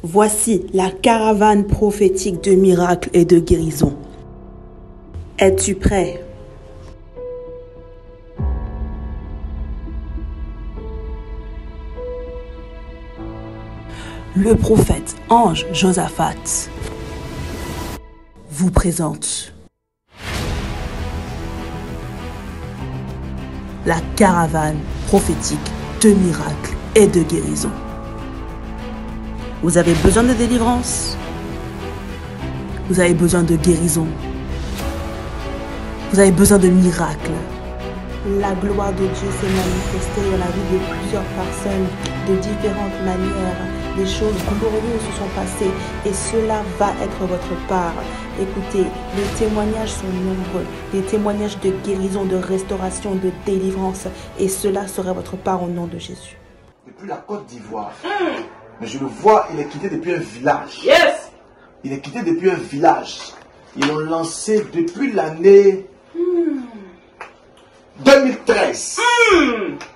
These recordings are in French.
Voici la caravane prophétique de miracles et de guérison. Es-tu prêt? Le prophète ange Josaphat vous présente la caravane prophétique de miracles et de guérison. Vous avez besoin de délivrance. Vous avez besoin de guérison. Vous avez besoin de miracles. La gloire de Dieu s'est manifestée dans la vie de plusieurs personnes de différentes manières. Des choses glorieuses se sont passées et cela va être votre part. Écoutez, les témoignages sont nombreux. Des témoignages de guérison, de restauration, de délivrance. Et cela sera votre part au nom de Jésus. Depuis la Côte d'Ivoire. Mais je le vois, il est quitté depuis un village. Yes. Il est quitté depuis un village. Ils l'ont lancé depuis l'année 2013.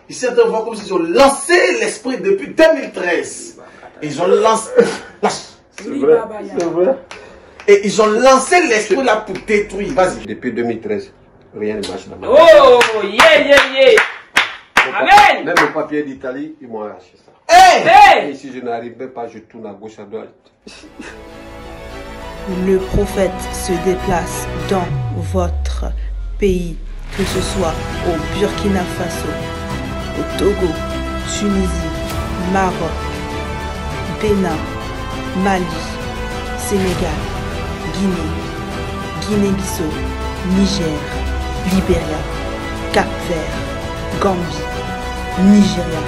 Ils sont en voir comme s'ils ont lancé l'esprit depuis 2013. Ils ont lancé... C'est vrai, c'est vrai. Et ils ont lancé l'esprit là pour détruire. Vas-y. Depuis 2013, rien ne marche dans ma vie. Oh, yeah. Amen. Même le papier d'Italie, ils m'ont arraché ça. Hey. Et si je n'arrivais pas, je tourne à gauche, à droite. Le prophète se déplace dans votre pays, que ce soit au Burkina Faso, au Togo, Tunisie, Maroc, Bénin, Mali, Sénégal, Guinée-Bissau, Niger, Libéria, Cap-Vert, Gambie, Nigeria,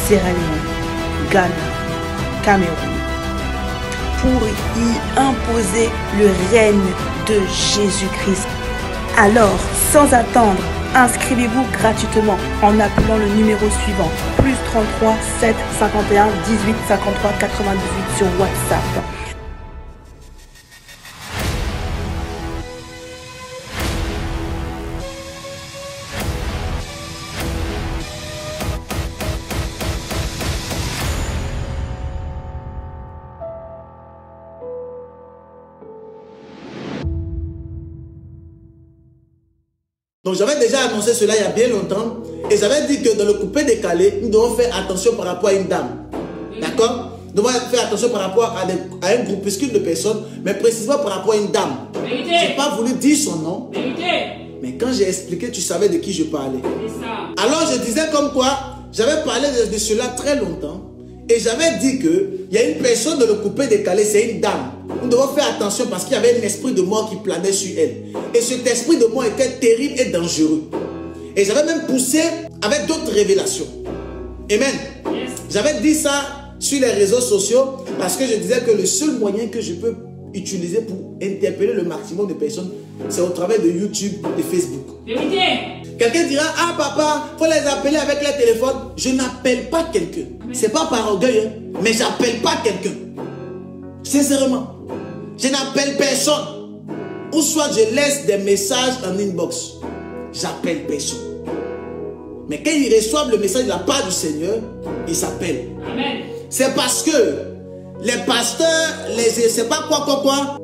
Sierra Leone, Ghana, Cameroun, pour y imposer le règne de Jésus-Christ. Alors, sans attendre, inscrivez-vous gratuitement en appelant le numéro suivant, plus 33 7 51 18 53 98 sur WhatsApp. Donc j'avais déjà annoncé cela il y a bien longtemps et j'avais dit que dans le coupé décalé, nous devons faire attention par rapport à une dame. D'accord? Nous devons faire attention par rapport à un groupuscule de personnes, mais précisément par rapport à une dame. Je n'ai pas voulu dire son nom, mais quand j'ai expliqué, tu savais de qui je parlais. Alors je disais comme quoi, j'avais parlé de cela très longtemps et j'avais dit qu'il y a une personne dans le coupé décalé, c'est une dame. Nous devons faire attention parce qu'il y avait un esprit de mort qui planait sur elle. Et cet esprit de mort était terrible et dangereux. Et j'avais même poussé avec d'autres révélations. Amen. Yes. J'avais dit ça sur les réseaux sociaux parce que je disais que le seul moyen que je peux utiliser pour interpeller le maximum de personnes, c'est au travers de YouTube, de Facebook. Quelqu'un dira, ah papa, il faut les appeler avec les téléphones. Je n'appelle pas quelqu'un. C'est pas par orgueil, hein, mais j'appelle pas quelqu'un. Sincèrement. Je n'appelle personne. Ou soit je laisse des messages en inbox. J'appelle personne. Mais quand ils reçoivent le message de la part du Seigneur, ils s'appellent. C'est parce que les pasteurs, les je sais pas quoi,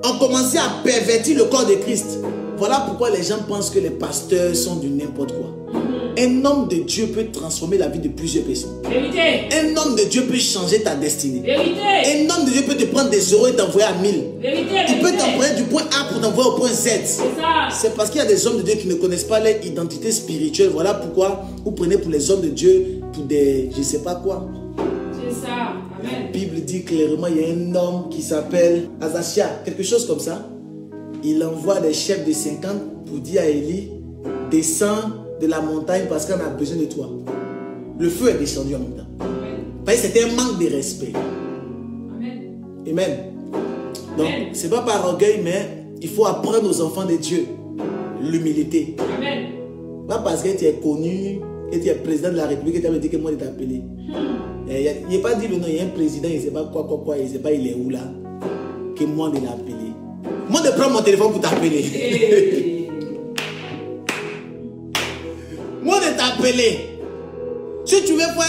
ont commencé à pervertir le corps de Christ. Voilà pourquoi les gens pensent que les pasteurs sont du n'importe quoi. Un homme de Dieu peut transformer la vie de plusieurs personnes. Vérité. Un homme de Dieu peut changer ta destinée. Vérité. Un homme de Dieu peut te prendre des euros et t'envoyer à 1000. Vérité. Il peut t'envoyer du point A pour t'envoyer au point Z. C'est parce qu'il y a des hommes de Dieu qui ne connaissent pas leur identité spirituelle. Voilà pourquoi vous prenez pour les hommes de Dieu pour des je ne sais pas quoi. C'est ça. Amen. La Bible dit clairement il y a un homme qui s'appelle Azachia, quelque chose comme ça. Il envoie des chefs de 50 pour dire à Élie, descends de la montagne parce qu'on a besoin de toi. Le feu est descendu en même temps. Parce que c'était un manque de respect. Amen. Amen. Donc, ce n'est pas par orgueil, mais il faut apprendre aux enfants de Dieu l'humilité. Amen. Pas parce que tu es connu, que tu es président de la République, que tu as dit que moi je t'appelé. Il n'a pas dit le nom, il y a un président, il ne sait pas quoi, il ne sait pas il est où là. Que moi je l'ai appelé. Moi je prends mon téléphone pour t'appeler. Moi de t'appeler. Si tu veux, faut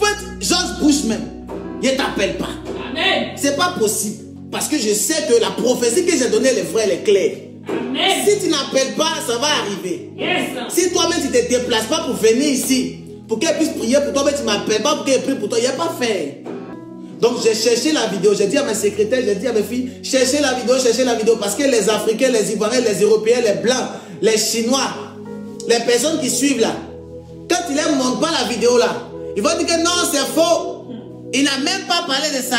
être George Bush même. Je ne t'appelle pas. Amen. c'est pas possible. Parce que je sais que la prophétie que j'ai donnée, elle est vraie, elle est claire. Amen. Si tu n'appelles pas, ça va arriver. Yes. Si toi-même tu ne te déplaces pas pour venir ici, pour qu'elle puisse prier pour toi, mais tu ne m'appelles pas pour qu'elle prie pour toi, il n'y a pas fait. Donc j'ai cherché la vidéo, j'ai dit à mes secrétaires, j'ai dit à mes filles, cherchez la vidéo, parce que les Africains, les Ivoiriens, les Européens, les Blancs, les Chinois, les personnes qui suivent là, quand ils ne montrent pas la vidéo là, ils vont dire que non, c'est faux. Il n'a même pas parlé de ça.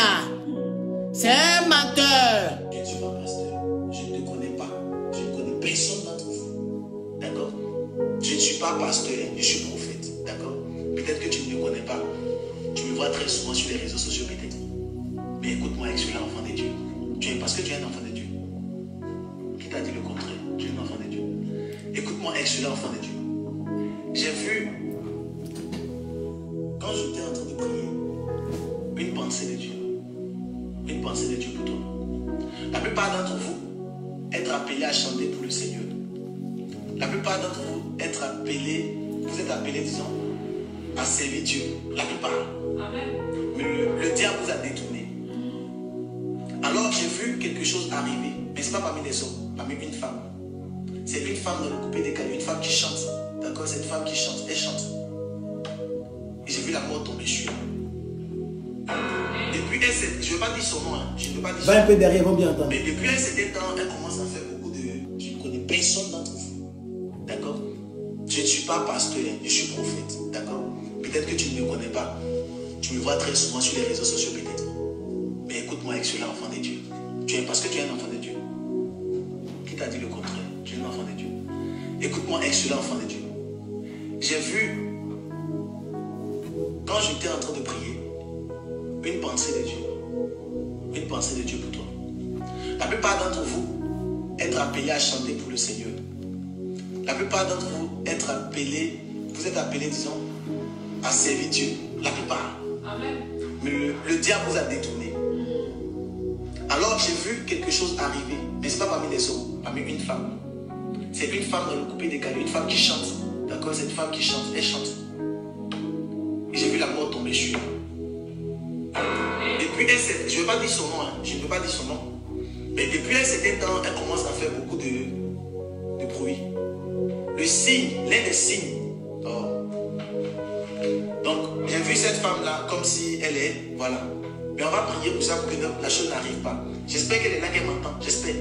C'est un menteur. Je ne suis pas pasteur, je ne te connais pas, je ne connais personne d'entre vous. D'accord? Je ne suis pas pasteur, je suis prophète. D'accord? Peut-être que tu ne me connais pas. Tu me vois très souvent sur les réseaux sociaux, peut-être. Mais écoute-moi, excellent enfant de Dieu. Parce que tu es un enfant de Dieu. Qui t'a dit le contraire? Tu es un enfant de Dieu. Écoute-moi, excellent enfant de Dieu. J'ai vu, quand j'étais en train de prier, une pensée de Dieu. Une pensée de Dieu pour toi. La plupart d'entre vous êtes appelés à chanter pour le Seigneur. La plupart d'entre vous vous êtes appelés, disons, à servir Dieu. La plupart. Amen. Mais le diable vous a détourné. Alors j'ai vu quelque chose arriver. Mais ce n'est pas parmi les hommes, parmi une femme. C'est une femme dans le coupé décalé, une femme qui chante. D'accord? C'est une femme qui chante. Elle chante. Et j'ai vu la mort tomber sur elle. Et puis elle, je ne veux pas dire son nom. Je ne veux pas dire son Va un peu derrière, ils vont bien entendre. Mais depuis un certain temps, elle commence à faire beaucoup de... Je ne connais personne d'entre vous. D'accord? Je ne suis pas pasteur, je suis prophète. D'accord? Peut-être que tu ne me connais pas. Tu me vois très souvent sur les réseaux sociaux, peut-être. Mais écoute-moi, excellent enfant de Dieu. Parce que tu es un enfant de Dieu. Qui t'a dit le contraire? Tu es un enfant de Dieu. Écoute-moi, excellent enfant de Dieu. J'ai vu, quand j'étais en train de prier, une pensée de Dieu. Une pensée de Dieu pour toi. La plupart d'entre vous êtes appelés à chanter pour le Seigneur. La plupart d'entre vous êtes appelés, disons, à servir Dieu. La plupart. Amen. Mais le diable vous a détourné. Alors j'ai vu quelque chose arriver. Mais ce n'est pas parmi les hommes, parmi une femme. C'est une femme dans le coupé décalé, une femme qui chante. D'accord? C'est une femme qui chante. Elle chante. Et j'ai vu la mort tomber sur elle. Et puis elle, je ne veux pas dire son nom. Je ne veux pas dire son nom. Mais depuis un certain temps, elle commence à faire beaucoup de bruit. Le signe, l'un des signes. Oh. Donc, j'ai vu cette femme-là comme si elle est, voilà. Mais on va prier pour ça pour que la chose n'arrive pas. J'espère qu'elle est là, qu'elle m'entend. J'espère.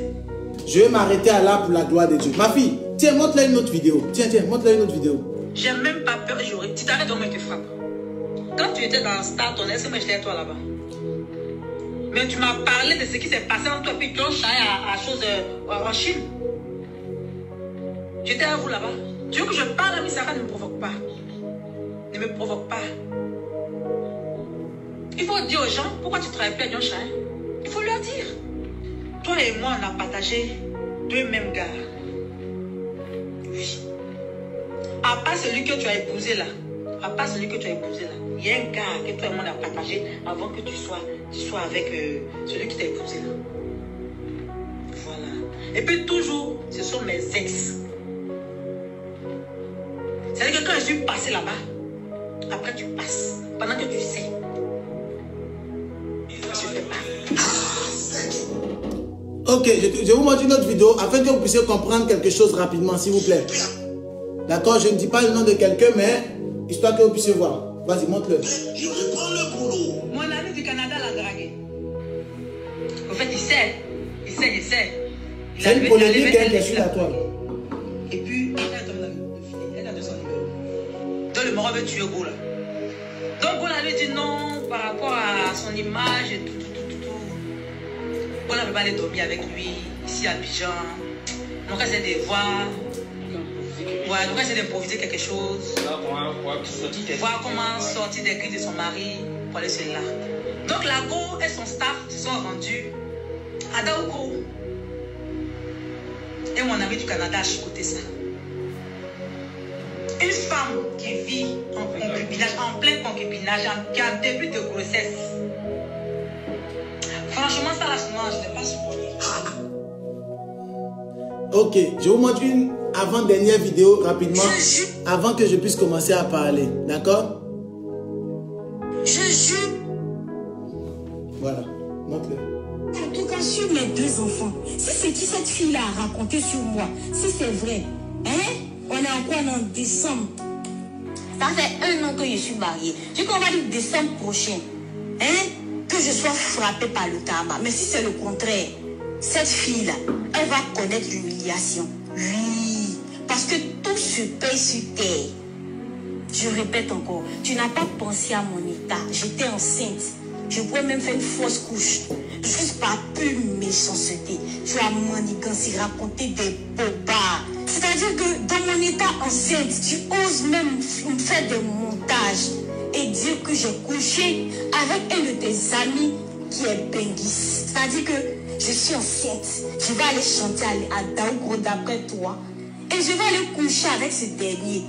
Je vais m'arrêter à là pour la gloire de Dieu. Ma fille, tiens, montre-la une autre vidéo. Tiens, montre-la une autre vidéo. J'ai même pas peur, j'aurais. Tu t'arrêtes, on te frappe. Quand tu étais dans Star, ton est-ce que moi j'étais avec toi là-bas? Mais tu m'as parlé de ce qui s'est passé entre toi et puis tu as changé à chose en Chine. J'étais avec vous là-bas. Tu veux que je parle à Misara, ne me provoque pas. Ne me provoque pas. Il faut dire aux gens pourquoi tu travailles plus à Dion-Chai. Il faut leur dire. Toi et moi, on a partagé deux mêmes gars. Oui. À part celui que tu as épousé là, il y a un gars que toi et moi on a partagé avant que tu sois avec celui qui t'a épousé là. Voilà. Et puis toujours, ce sont mes ex. C'est-à-dire que quand je suis passé là-bas, après tu passes, pendant que tu sais. Je ne fais pas. Ok, je vous montre une autre vidéo afin que vous puissiez comprendre quelque chose rapidement, s'il vous plaît. D'accord, je ne dis pas le nom de quelqu'un, mais histoire que vous puissiez voir. Vas-y, montre-le. Je reprends le boulot. Mon ami du Canada l'a dragué. En fait, il sait. C'est une polémique qui est sur la toile. Et puis, elle a de son numéro. Donc le Maroc veut tuer Gola. Donc Gola lui dit non par rapport à son image et tout. Gola ne peut pas aller dormir avec lui ici à Abidjan. Donc elle essaie de voir. Ouais, donc elle essaie d'improviser quelque chose. Voir comment sortir des cris de son mari pour aller se là. Donc la Go et son staff se sont rendus à Daouko. Et mon ami du Canada a chicoté ça. Une femme qui vit en concubinage, en plein concubinage, qui a un début de grossesse. Franchement, ça là, sinon, je n'ai pas supporté. Ok, je vous montre une avant-dernière vidéo rapidement, avant que je puisse commencer à parler. D'accord? Je jure. Voilà. Montre-le. En tout cas, sur mes 2 enfants, si ce que cette fille-là a raconté sur moi, si c'est vrai, hein, on est en quoi en décembre? Ça fait 1 an que je suis mariée. Je crois qu'on va dire décembre prochain, hein, que je sois frappée par le karma. Mais si c'est le contraire, cette fille-là, elle va connaître l'humiliation. Oui, parce que tout se paye sur terre. Je répète encore, tu n'as pas pensé à mon état. J'étais enceinte. Je pourrais même faire une fausse couche. Juste par pure méchanceté. Tu as manigancé, raconté des bobards. C'est-à-dire que dans mon état enceinte, tu oses même me faire des montages et dire que j'ai couché avec un de tes amis qui est Benguis. C'est-à-dire que je suis enceinte. Je vais aller chanter à Daougro d'après toi. Et je vais aller coucher avec ce dernier.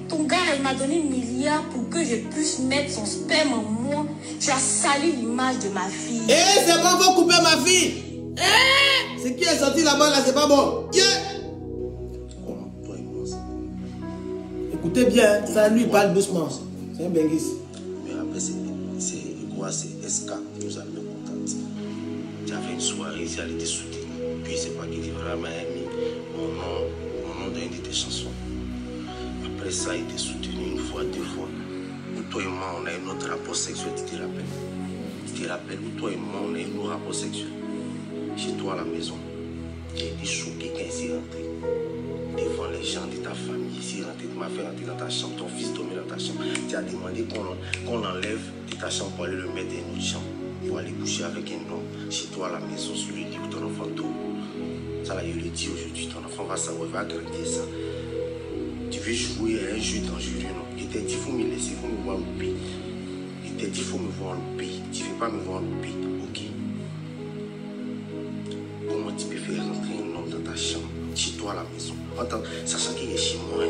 Ton gars, il m'a donné 1 milliard pour que je puisse mettre son sperme en moi. Tu as sali l'image de ma fille. Eh, c'est bon, faut couper ma fille. Eh, ce qui est sorti là-bas, là, c'est pas bon. Yeah. Écoutez bien, ça lui parle doucement. C'est un Benguis. Mais après, c'est quoi? C'est SK qui nous a mis contente. J'avais une soirée ici, elle était soutenue. Puis c'est pas qui dit vraiment mis mon nom dans une de tes chansons. Après ça, il était soutenu 1 fois, 2 fois. Où toi et moi, on a eu notre rapport sexuel, tu te rappelles? Tu te rappelles où toi et moi, on a eu nos rapports sexuels? Chez toi à la maison. J'ai été choqué quand il s'est rentré. Devant les gens de ta famille, il s'est rentré, tu m'as fait rentrer dans ta chambre, ton fils dormait dans ta chambre. Tu as demandé qu'on l'enlève de ta chambre pour aller le mettre dans une autre chambre. Pour aller coucher avec un homme. Chez toi à la maison, sur le lit où ton enfant dort. Ça là, il le dit aujourd'hui, ton enfant va savoir, il va grandir ça. Tu veux jouer à un jeu dangereux, non? Il t'a dit, il faut me laisser, il faut me voir le pays. Il t'a dit, il faut me voir le pays. Tu ne veux pas me voir le pays, ok? Comment tu peux faire rentrer un homme dans ta chambre, chez toi à la maison? Sachant qu'il est chez moi,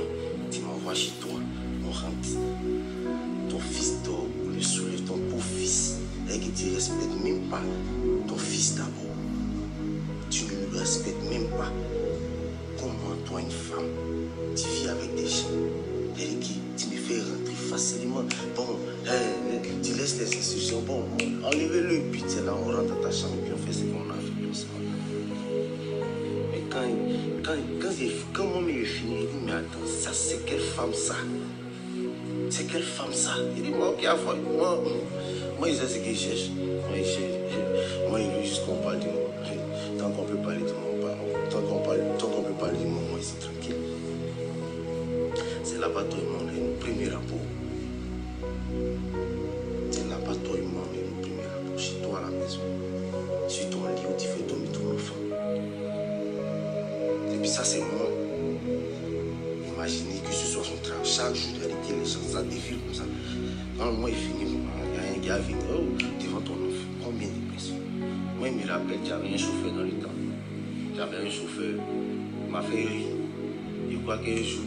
tu m'envoies chez toi, on rentre. Ton fils dort, le soulève, ton pauvre fils, et que tu ne respectes même pas ton fils d'abord. Tu ne le respectes même pas. Comment toi, une femme, tu vis avec des gens, et qui tu me fais rentrer facilement. Bon, tu laisses les institutions, bon, enlevez-le, puis là, on rentre dans ta chambre, puis on fait ce qu'on a fait, puis on s'en va. Mais quand mon mère est fini, il dit, mais attends, ça, c'est quelle femme ça? C'est quelle femme ça? Il dit, moi, ok, moi, il sait ce qu'il cherche. Moi, il veut juste qu'on parle de moi. Tant qu'on peut parler de moi, tant qu'on peut parler de moi, moi, c'est tranquille. C'est là-bas, toi et moi, on a une premier rapport. C'est là-bas, toi et moi, on a une premier rapport. Chez toi, à la maison. Sur ton lit où tu fais dormir ton enfant. Et puis ça, c'est moi. Imaginez que ce soit son travail. Chaque jour, il y a des gens, ça défile comme ça. Quand le mois est fini, il y a un gars qui vient devant ton enfant. Combien de personnes? Moi, il me rappelle, j'avais un chauffeur dans le temps. J'avais un chauffeur, il m'a fait rire. Je crois qu'un jour,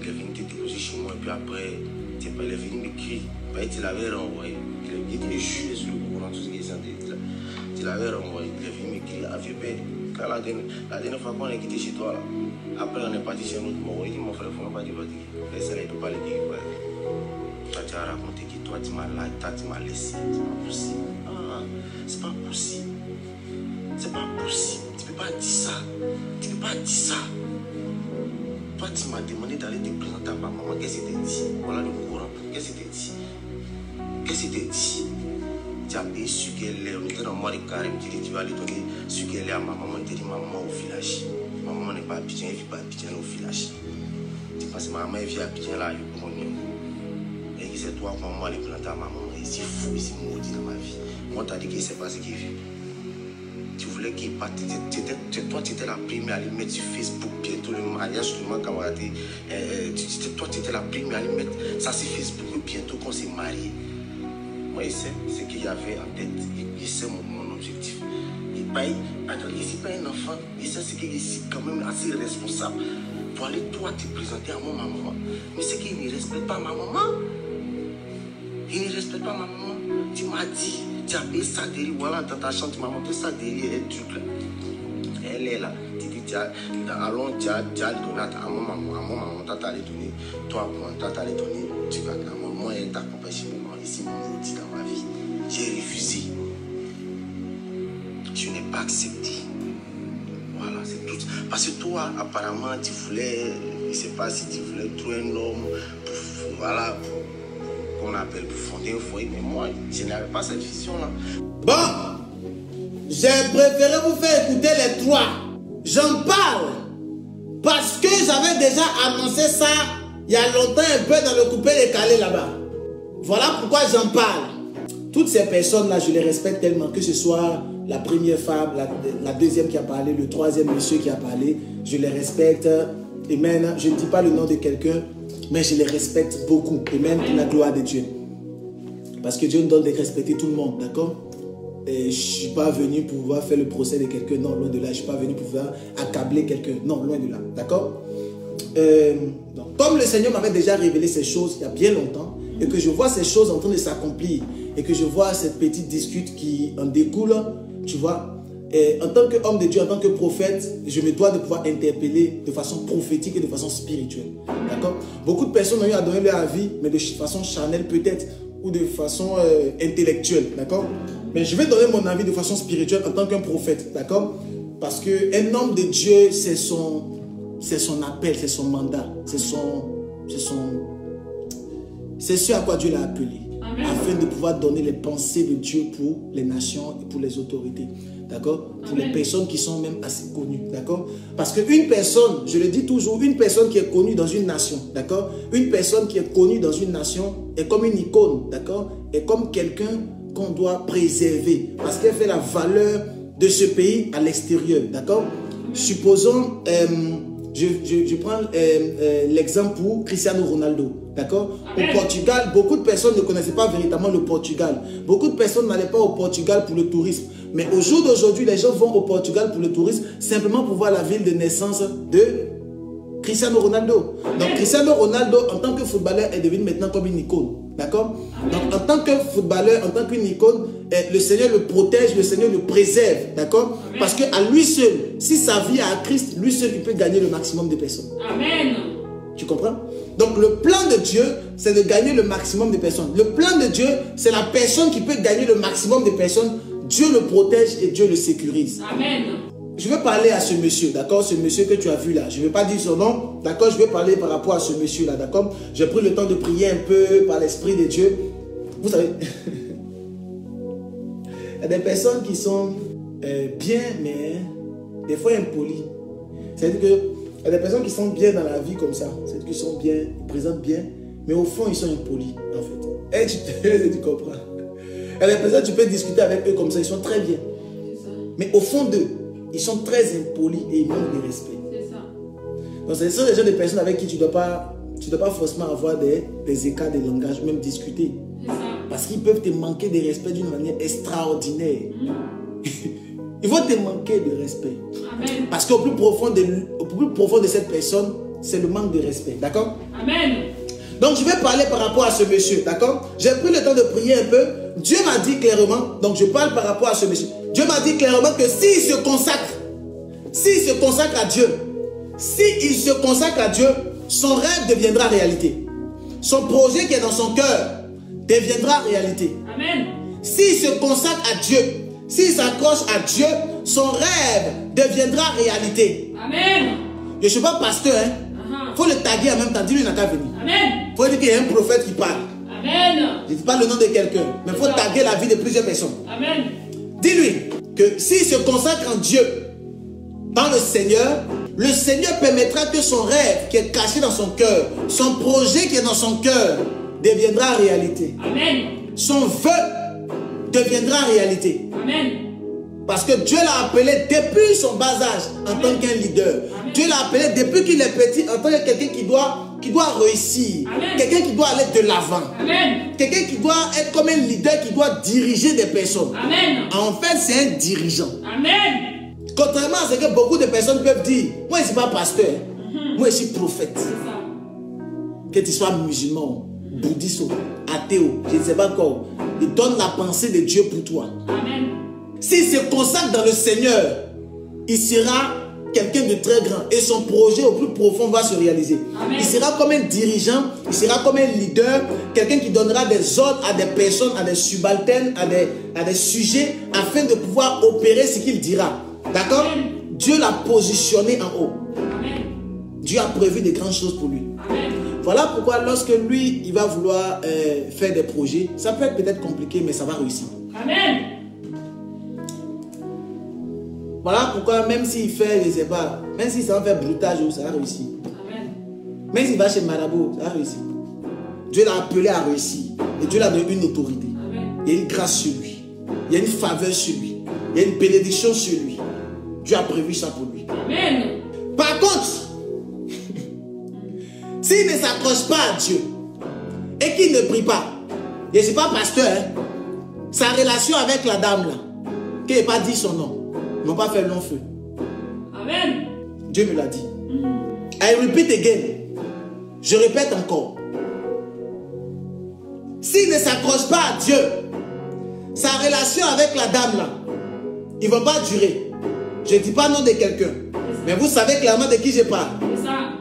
il est venu te déposer chez moi, et puis après, il est venu m'écrire. Il l'avait renvoyé. Il était jugé sur le courant, tout ce qui est santé. Il l'avait renvoyé. Il est venu m'écrire. Ah, vieux père, quand la dernière fois qu'on est quitté chez toi, là, après on est parti chez nous, il dit, mon frère, il ne faut pas dire que ça, il ne peut pas le dire. Toi, tu as raconté que toi, tu m'as laissé. C'est pas possible. Ah, c'est pas possible. C'est pas possible. Tu ne peux pas dire ça. Tu ne peux pas dire ça. Toi, tu m'as demandé d'aller te présenter à ma maman. Qu'est-ce que tu t'es dit? Voilà le courant. Qu'est-ce que tu t'es dit? Qu'est-ce que tu t'es dit? Tu as payé ce qu'elle est. On était dans le mois de carême. Tu dis tu vas aller donner ce qu'elle est à ma maman. Tu dis maman au village. Ma maman n'est pas à Abidjan. Elle ne vit pas à Abidjan, au village. Tu penses que ma maman vit à Abidjan là. Et que c'est toi qui m'as aller présenter à ma maman. Et c'est fou, c'est maudit dans ma vie. Moi, tu as dit que c'est pas ce qu'il vit. Tu voulais qu'il parte. Toi, tu étais la première à aller mettre sur Facebook bientôt le mariage, seulement quand on a dit. Toi, tu étais la première à aller mettre ça sur Facebook bientôt qu'on s'est marié. Moi, je sais ce qu'il y avait en tête. Je sais mon objectif. Il n'est pas un enfant. Il sait ce qu'il est quand même assez responsable pour aller toi te présenter à ma maman. Mais c'est qu'il ne respecte pas ma maman. Il ne respecte pas ma maman. Tu m'as dit. Tu as payé ça derrière, voilà, dans ta chambre, tu m'as montré ça derrière, un truc là. Elle est là. Tu dis, allons, tu as donné à mon maman, tu as allé donner, toi, tu as allé donner, tu vas à moi, elle t'accompagne chez maman, ici, mon maudit dans ma vie. J'ai refusé. tu n'es pas accepté. Voilà, c'est tout. Parce que toi, apparemment, tu voulais, je ne sais pas si tu voulais trouver un homme pour, voilà, qu'on appelle pour fonder un foyer, mais moi, je n'avais pas cette vision-là. Bon, j'ai préféré vous faire écouter les trois. J'en parle parce que j'avais déjà annoncé ça il y a longtemps un peu dans le coupé décalé là-bas. Voilà pourquoi j'en parle. Toutes ces personnes-là, je les respecte tellement, que ce soit la première femme, la deuxième qui a parlé, le troisième monsieur qui a parlé, je les respecte. Et même, je ne dis pas le nom de quelqu'un, mais je les respecte beaucoup. Et même pour la gloire de Dieu. Parce que Dieu nous donne de respecter tout le monde, d'accord? Et je ne suis pas venu pour pouvoir faire le procès de quelqu'un, non, loin de là. Je ne suis pas venu pour pouvoir accabler quelqu'un, non, loin de là, d'accord? Comme le Seigneur m'avait déjà révélé ces choses il y a bien longtemps, et que je vois ces choses en train de s'accomplir, et que je vois cette petite dispute qui en découle, tu vois, et en tant qu'homme de Dieu, en tant que prophète, je me dois de pouvoir interpeller de façon prophétique et de façon spirituelle, d'accord? Beaucoup de personnes ont eu à donner leur avis, mais de façon charnelle peut-être, ou de façon intellectuelle, d'accord? Mais je vais donner mon avis de façon spirituelle en tant qu'un prophète, d'accord? Parce qu'un homme de Dieu, c'est son appel, c'est son mandat, c'est ce à quoi Dieu l'a appelé. Amen. Afin de pouvoir donner les pensées de Dieu pour les nations et pour les autorités. D'accord? Pour les personnes qui sont même assez connues. D'accord? Parce qu'une personne, je le dis toujours, une personne qui est connue dans une nation. D'accord? Une personne qui est connue dans une nation est comme une icône. D'accord? Est comme quelqu'un qu'on doit préserver. Parce qu'elle fait la valeur de ce pays à l'extérieur. D'accord? Supposons, je prends l'exemple pour Cristiano Ronaldo. D'accord? Au Portugal, beaucoup de personnes ne connaissaient pas véritablement le Portugal. Beaucoup de personnes n'allaient pas au Portugal pour le tourisme. Mais au jour d'aujourd'hui, les gens vont au Portugal pour le tourisme simplement pour voir la ville de naissance de Cristiano Ronaldo. Donc Cristiano Ronaldo, en tant que footballeur, est devenu maintenant comme une icône. D'accord? Donc en tant que footballeur, en tant qu'une icône, le Seigneur le protège, le Seigneur le préserve. D'accord? Parce qu'à lui seul, si sa vie est à Christ, lui seul, il peut gagner le maximum de personnes. Amen. Tu comprends? Donc le plan de Dieu, c'est de gagner le maximum de personnes. Le plan de Dieu, c'est la personne qui peut gagner le maximum de personnes. Dieu le protège et Dieu le sécurise. Amen. Je vais parler à ce monsieur, d'accord? Ce monsieur que tu as vu là. Je ne vais pas dire son nom, d'accord? Je vais parler par rapport à ce monsieur là, d'accord? J'ai pris le temps de prier un peu par l'Esprit de Dieu. Vous savez, il y a des personnes qui sont bien, mais des fois impolies. C'est-à-dire que il y a des personnes qui sont bien dans la vie comme ça. C'est-à-dire qu'ils sont bien, ils présentent bien, mais au fond, ils sont impolis, en fait. Et tu comprends? Il y a des personnes, tu peux discuter avec eux comme ça, ils sont très bien. Mais au fond d'eux, ils sont très impolis et ils manquent de respect. C'est ça. Donc, ce sont des gens de personnes avec qui tu ne dois pas forcément avoir des écarts de langage, même discuter. Parce qu'ils peuvent te manquer de respect d'une manière extraordinaire. Ils vont te manquer de respect. Amen. Parce qu'au plus profond de cette personne, c'est le manque de respect. D'accord? Amen. Donc je vais parler par rapport à ce monsieur. D'accord? J'ai pris le temps de prier un peu. Dieu m'a dit clairement, donc je parle par rapport à ce monsieur. Dieu m'a dit clairement que s'il se consacre à Dieu, son rêve deviendra réalité. Son projet qui est dans son cœur deviendra réalité. Amen. S'il se consacre à Dieu, s'il s'accroche à Dieu, son rêve deviendra réalité. Amen. Je ne suis pas pasteur, hein. Il faut le taguer en même temps. Dis-lui, il n'a qu'à venir. Amen. Il faut dire qu'il y a un prophète qui parle. Amen. Je ne dis pas le nom de quelqu'un, mais il faut taguer la vie de plusieurs personnes. Amen. Dis-lui que s'il se consacre en Dieu, dans le Seigneur permettra que son rêve qui est caché dans son cœur, son projet qui est dans son cœur, deviendra réalité. Amen. Son vœu deviendra réalité. Amen. Parce que Dieu l'a appelé depuis son bas âge en tant qu'un leader. Amen. Dieu l'a appelé depuis qu'il est petit en tant que quelqu'un qui doit réussir. Quelqu'un qui doit aller de l'avant. Quelqu'un qui doit être comme un leader qui doit diriger des personnes. Amen. En fait, c'est un dirigeant. Amen. Contrairement à ce que beaucoup de personnes peuvent dire, moi je ne suis pas pasteur, moi je suis prophète. Que tu sois musulman, bouddhiste, athée, je ne sais pas encore, il donne la pensée de Dieu pour toi. Amen. S'il se consacre dans le Seigneur, il sera quelqu'un de très grand et son projet au plus profond va se réaliser. Amen. Il sera comme un dirigeant, il sera comme un leader, quelqu'un qui donnera des ordres à des personnes, à des subalternes, à des sujets, afin de pouvoir opérer ce qu'il dira. D'accord? Dieu l'a positionné en haut. Amen. Dieu a prévu de grandes choses pour lui. Amen. Voilà pourquoi lorsque lui, il va vouloir faire des projets, ça peut être peut-être compliqué, mais ça va réussir. Amen. Voilà pourquoi même s'il fait, je ne sais pas, même si ça va faire broutage, ça va réussir. Amen. Même s'il va chez Marabout, ça va réussir. Dieu l'a appelé à réussir. Et Dieu l'a donné une autorité. Amen. Il y a une grâce sur lui. Il y a une faveur sur lui. Il y a une bénédiction sur lui. Dieu a prévu ça pour lui. Amen. Par contre, s'il ne s'accroche pas à Dieu et qu'il ne prie pas, je ne suis pas pasteur, hein, sa relation avec la dame là, qui n'a pas dit son nom, n'ont pas fait long feu. Amen. Dieu me l'a dit. I repeat again. Je répète encore. S'il ne s'accroche pas à Dieu, sa relation avec la dame là, il ne va pas durer. Je ne dis pas nom de quelqu'un, mais vous savez clairement de qui je parle.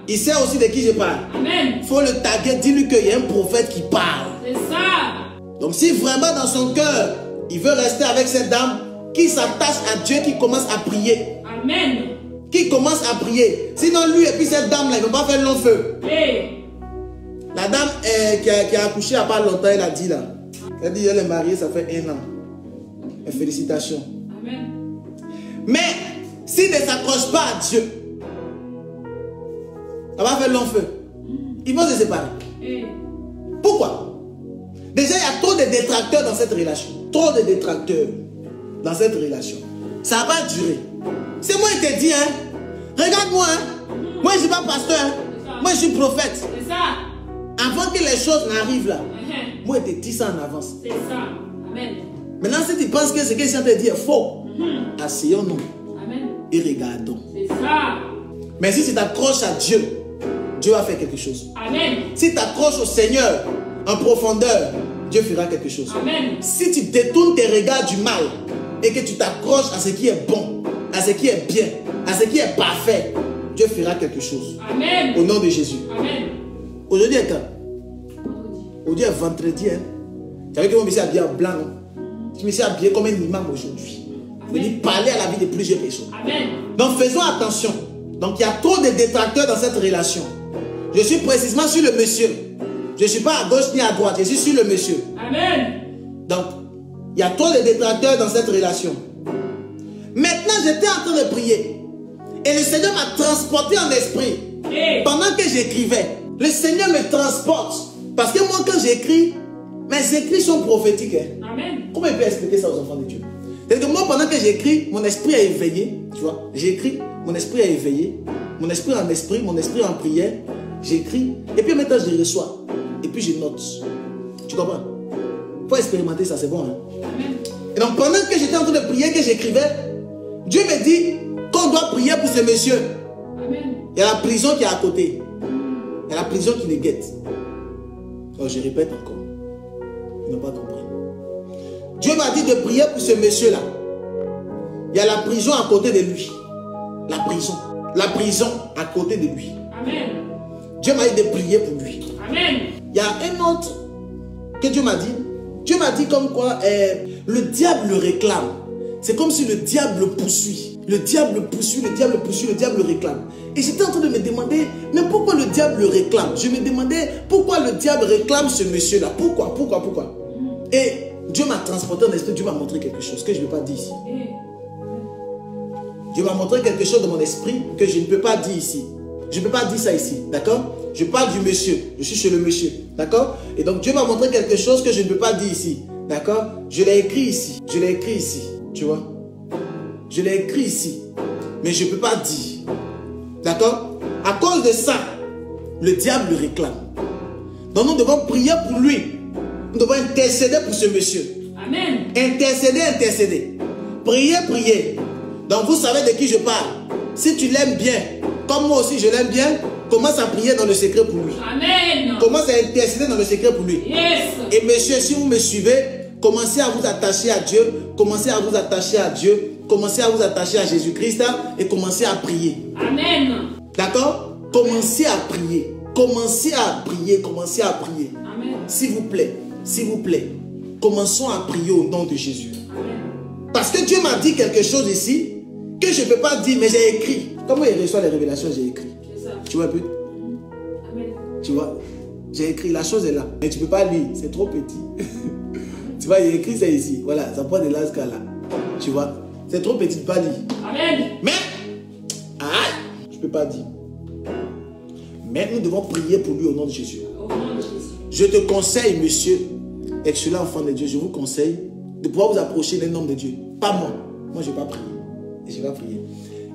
Il sait aussi de qui je parle. Amen. Il faut le taguer, dis-lui qu'il y a un prophète qui parle. C'est ça. Donc si vraiment dans son cœur, il veut rester avec cette dame, qui s'attache à Dieu, qui commence à prier. Amen. Qui commence à prier. Sinon lui et puis cette dame-là, ils ne vont pas faire long feu. Hey. La dame qui a accouché il n'y a pas longtemps, elle a dit là. Elle a dit elle est mariée, ça fait 1 an. Et félicitations. Amen. Mais s'il ne s'accroche pas à Dieu, ça va faire long feu. Ils vont se séparer. Hey. Pourquoi? Déjà, il y a trop de détracteurs dans cette relation. Trop de détracteurs dans cette relation. Ça va pas durer. C'est moi qui te dis, hein. Regarde-moi, hein. Moi, je ne suis pas pasteur. Hein. Moi, je suis prophète. C'est ça. Avant que les choses n'arrivent là, moi, je te dis ça en avance. C'est ça. Amen. Maintenant, si tu penses que ce que je te dis est faux, asseyons-nous et regardons. C'est ça. Mais si tu t'accroches à Dieu, Dieu va faire quelque chose. Amen. Si tu t'accroches au Seigneur en profondeur, Dieu fera quelque chose. Amen. Si tu détournes tes regards du mal et que tu t'accroches à ce qui est bon, à ce qui est bien, à ce qui est parfait, Dieu fera quelque chose. Amen. Au nom de Jésus. Amen. Aujourd'hui est quand? Aujourd'hui est vendredi. Hein? Tu savais que moi je me suis habillé en blanc, non? Je me suis habillé comme un imam aujourd'hui. Je veux parler à la vie de plusieurs personnes. Amen. Donc faisons attention. Donc il y a trop de détracteurs dans cette relation. Je suis précisément sur le monsieur. Je ne suis pas à gauche ni à droite. Je suis sur le monsieur. Amen. Donc il y a trop de détracteurs dans cette relation. Maintenant j'étais en train de prier. Et le Seigneur m'a transporté en esprit. Hey. Pendant que j'écrivais, le Seigneur me transporte. Parce que moi quand j'écris, mes écrits sont prophétiques. Hein. Amen. Comment il peut expliquer ça aux enfants de Dieu? C'est-à-dire que moi pendant que j'écris, mon esprit a éveillé. Tu vois, j'écris, mon esprit a éveillé. Mon esprit en prière. J'écris. Et puis maintenant je reçois. Et puis je note. Tu comprends? Il faut expérimenter ça, c'est bon. Hein? Amen. Et donc pendant que j'étais en train de prier, que j'écrivais, Dieu me dit qu'on doit prier pour ce monsieur. Amen. Il y a la prison qui est à côté. Il y a la prison qui les guette. Alors je répète encore. Ils n'ont pas compris. Dieu m'a dit de prier pour ce monsieur-là. Il y a la prison à côté de lui. La prison. La prison à côté de lui. Amen. Dieu m'a dit de prier pour lui. Amen. Il y a un autre que Dieu m'a dit. Dieu m'a dit comme quoi le diable le réclame. C'est comme si le diable le poursuit. Le diable le poursuit, le diable le poursuit, le diable le réclame. Et j'étais en train de me demander, mais pourquoi le diable le réclame? Je me demandais pourquoi le diable réclame ce monsieur-là. Pourquoi? Et Dieu m'a transporté en esprit, Dieu m'a montré quelque chose que je ne peux pas dire ici. Dieu m'a montré quelque chose dans mon esprit que je ne peux pas dire ici. Je ne peux pas dire ça ici, d'accord? Je parle du monsieur, je suis chez le monsieur, d'accord? Et donc Dieu m'a montré quelque chose que je ne peux pas dire ici, d'accord? Je l'ai écrit ici, tu vois? Je l'ai écrit ici, mais je ne peux pas dire, d'accord? À cause de ça, le diable le réclame. Donc nous devons prier pour lui. Nous devons intercéder pour ce monsieur. Amen. Intercéder. Prier. Donc vous savez de qui je parle. Si tu l'aimes bien, comme moi aussi je l'aime bien, commence à prier dans le secret pour lui. Amen. Commence à intercéder dans le secret pour lui. Yes. Et monsieur, si vous me suivez, commencez à vous attacher à Dieu. Commencez à vous attacher à Dieu. commencez à vous attacher à Jésus-Christ et commencez à prier. Amen. D'accord? Commencez à prier. Commencez à prier. Commencez à prier. Amen. S'il vous plaît. S'il vous plaît. Commençons à prier au nom de Jésus. Amen. Parce que Dieu m'a dit quelque chose ici que je ne peux pas dire, mais j'ai écrit. Comment il reçoit les révélations, j'ai écrit. Tu vois un peu? Amen. Tu vois? J'ai écrit, la chose est là. Mais tu ne peux pas lire, c'est trop petit. Tu vois, il a écrit ça ici. Voilà, ça prend de l'asca là. Tu vois? C'est trop petit, pas lire. Amen. Mais, je ne peux pas dire. Mais nous devons prier pour lui au nom de Jésus. Au nom de Jésus. Je te conseille, monsieur, excellent enfant de Dieu, je vous conseille de pouvoir vous approcher d'un homme de Dieu. Pas moi. Moi, je ne vais pas prier. Et je vais pas prier.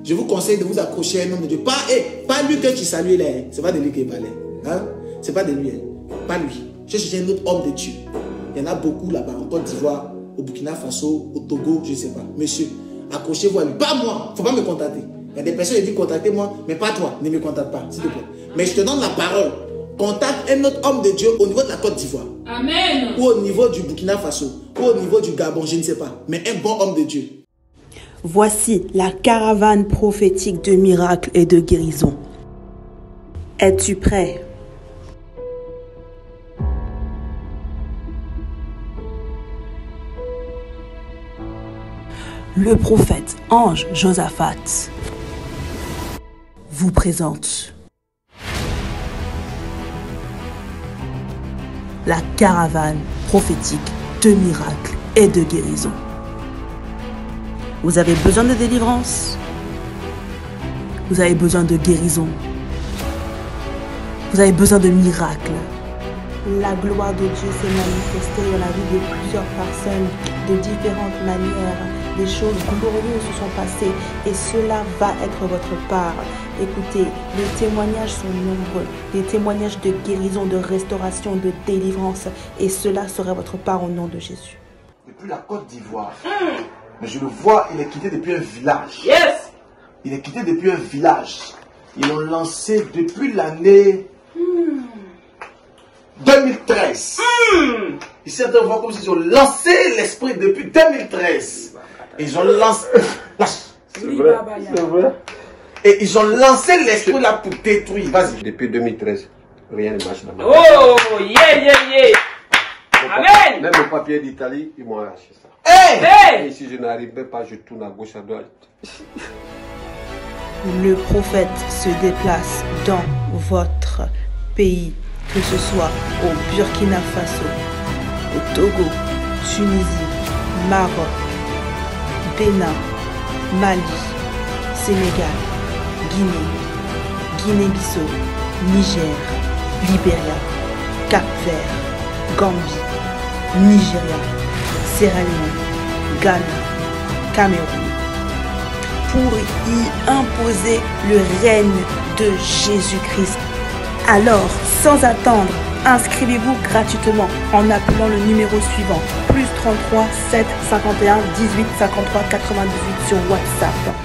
Je vous conseille de vous approcher à un homme de Dieu. Pas lui que tu salues là. Ce n'est pas de lui qui parlait. Hein? Ce n'est pas de lui. Hein? Pas lui. Je cherche un autre homme de Dieu. Il y en a beaucoup là-bas, en Côte d'Ivoire, au Burkina Faso, au Togo, je ne sais pas. Monsieur, accrochez-vous à lui. Pas moi. Il ne faut pas me contacter. Il y a des personnes qui disent contactez-moi, mais pas toi. Ne me contacte pas, s'il te plaît. Mais je te donne la parole. Contacte un autre homme de Dieu au niveau de la Côte d'Ivoire. Amen. Ou au niveau du Burkina Faso. Ou au niveau du Gabon, je ne sais pas. Mais un bon homme de Dieu. Voici la caravane prophétique de miracles et de guérison. Es-tu prêt? Le prophète ange Josaphat vous présente la caravane prophétique de miracles et de guérison. Vous avez besoin de délivrance. Vous avez besoin de guérison. Vous avez besoin de miracles. La gloire de Dieu s'est manifestée dans la vie de plusieurs personnes de différentes manières. Des choses glorieuses se sont passées et cela va être votre part. Écoutez, les témoignages sont nombreux. Des témoignages de guérison, de restauration, de délivrance. Et cela sera votre part au nom de Jésus. Depuis la Côte d'Ivoire. Mais je le vois, il est quitté depuis un village. Yes. Il est quitté depuis un village. Ils l'ont lancé depuis l'année 2013. Ils sont en voix comme s'ils ont lancé l'esprit depuis 2013. Ils ont lancé... C'est vrai. C'est vrai. Et ils ont lancé l'esprit là pour détruire. Vas-y. Depuis 2013, rien ne marche là-bas. Oh, yeah. Amen. Même le papier d'Italie, ils m'ont arraché ça. Hey. Et si je n'arrivais pas, je tourne à gauche, à droite. Le prophète se déplace dans votre pays, que ce soit au Burkina Faso, au Togo, Tunisie, Maroc, Bénin, Mali, Sénégal, Guinée, Guinée-Bissau, Niger, Libéria, Cap-Vert, Gambie, Nigeria, Sierra Leone, Ghana, Cameroun, pour y imposer le règne de Jésus-Christ. Alors, sans attendre, inscrivez-vous gratuitement en appelant le numéro suivant, +33 7 51 18 53 98 sur WhatsApp.